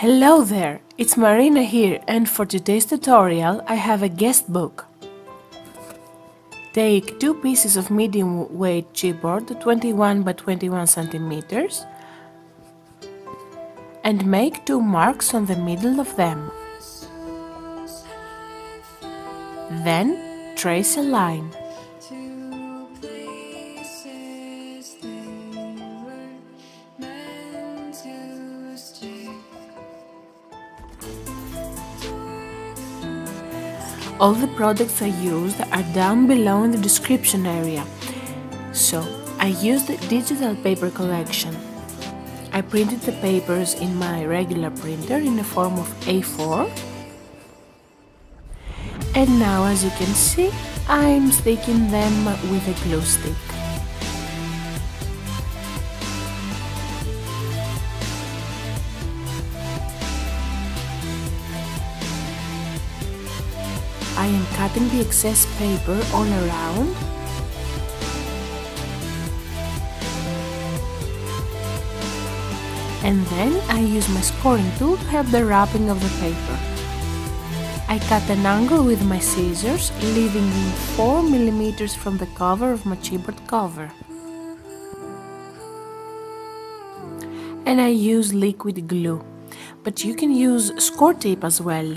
Hello there, it's Marina here, and for today's tutorial I have a guest book. Take two pieces of medium weight chipboard 21 by 21 centimeters and make two marks on the middle of them. Then trace a line. All the products I used are down below in the description area. So, I used a digital paper collection. I printed the papers in my regular printer in the form of A4. And now, as you can see, I'm sticking them with a glue stick. I am cutting the excess paper all around and then I use my scoring tool to help the wrapping of the paper. I cut an angle with my scissors, leaving 4 mm from the cover of my chipboard cover. And I use liquid glue, but you can use score tape as well.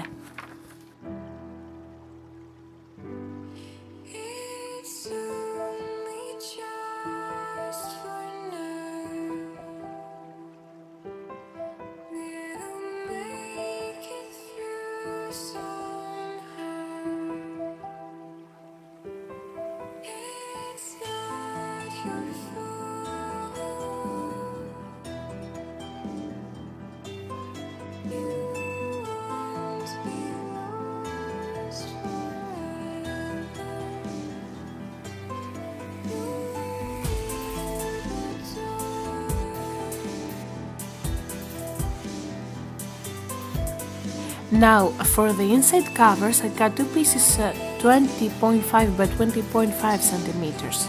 Now, for the inside covers, I cut two pieces 20.5 by 20.5 centimeters.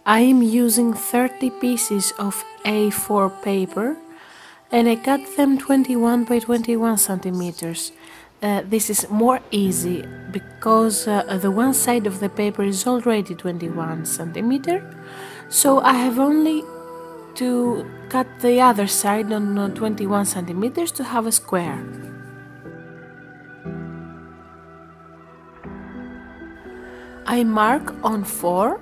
I am using 30 pieces of A4 paper and I cut them 21 by 21 centimeters. This is more easy because the one side of the paper is already 21 centimeter, so I have only to cut the other side on 21 centimeters to have a square. I mark on 4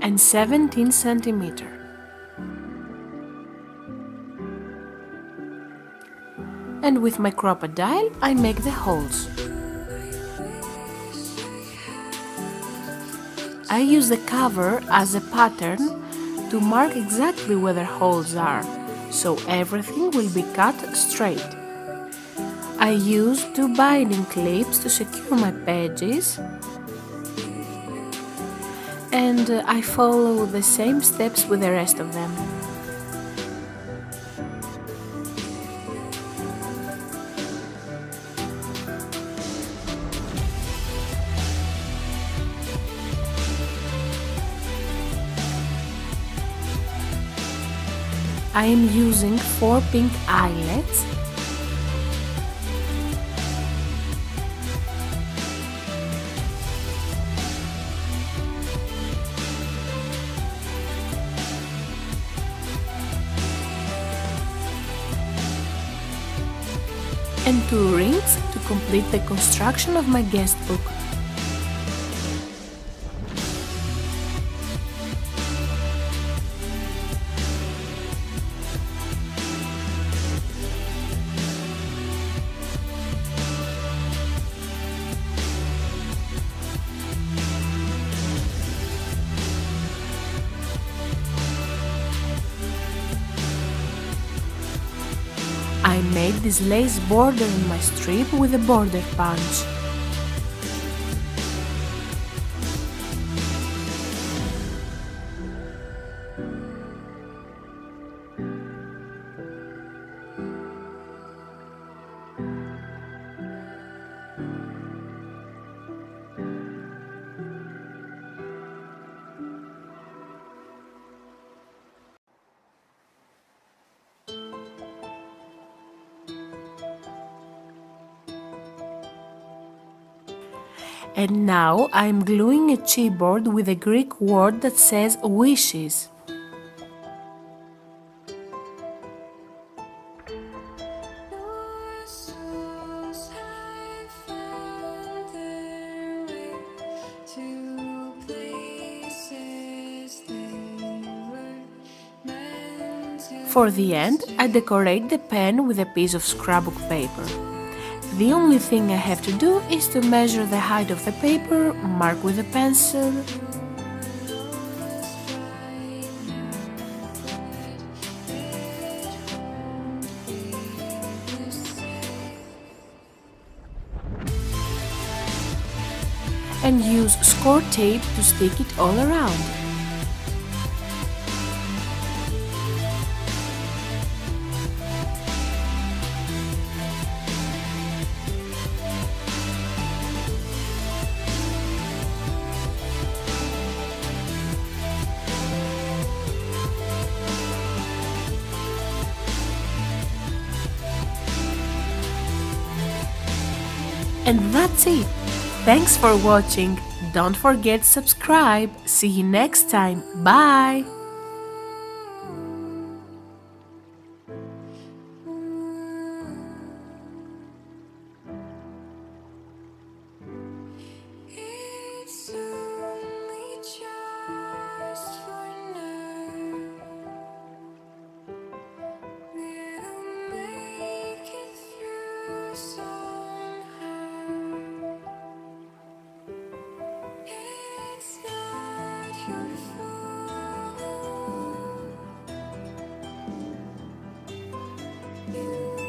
and 17 centimeter. And with my crocodile I make the holes. I use the cover as a pattern to mark exactly where the holes are, so everything will be cut straight. I use 2 binding clips to secure my pages, and I follow the same steps with the rest of them. I am using 4 pink eyelets and 2 rings to complete the construction of my guest book. I made this lace border on my strip with a border punch. And now I'm gluing a chipboard with a Greek word that says wishes. For the end, I decorate the pen with a piece of scrapbook paper. The only thing I have to do is to measure the height of the paper, mark with a pencil, and use score tape to stick it all around. And that's it! Thanks for watching! Don't forget to subscribe! See you next time! Bye! You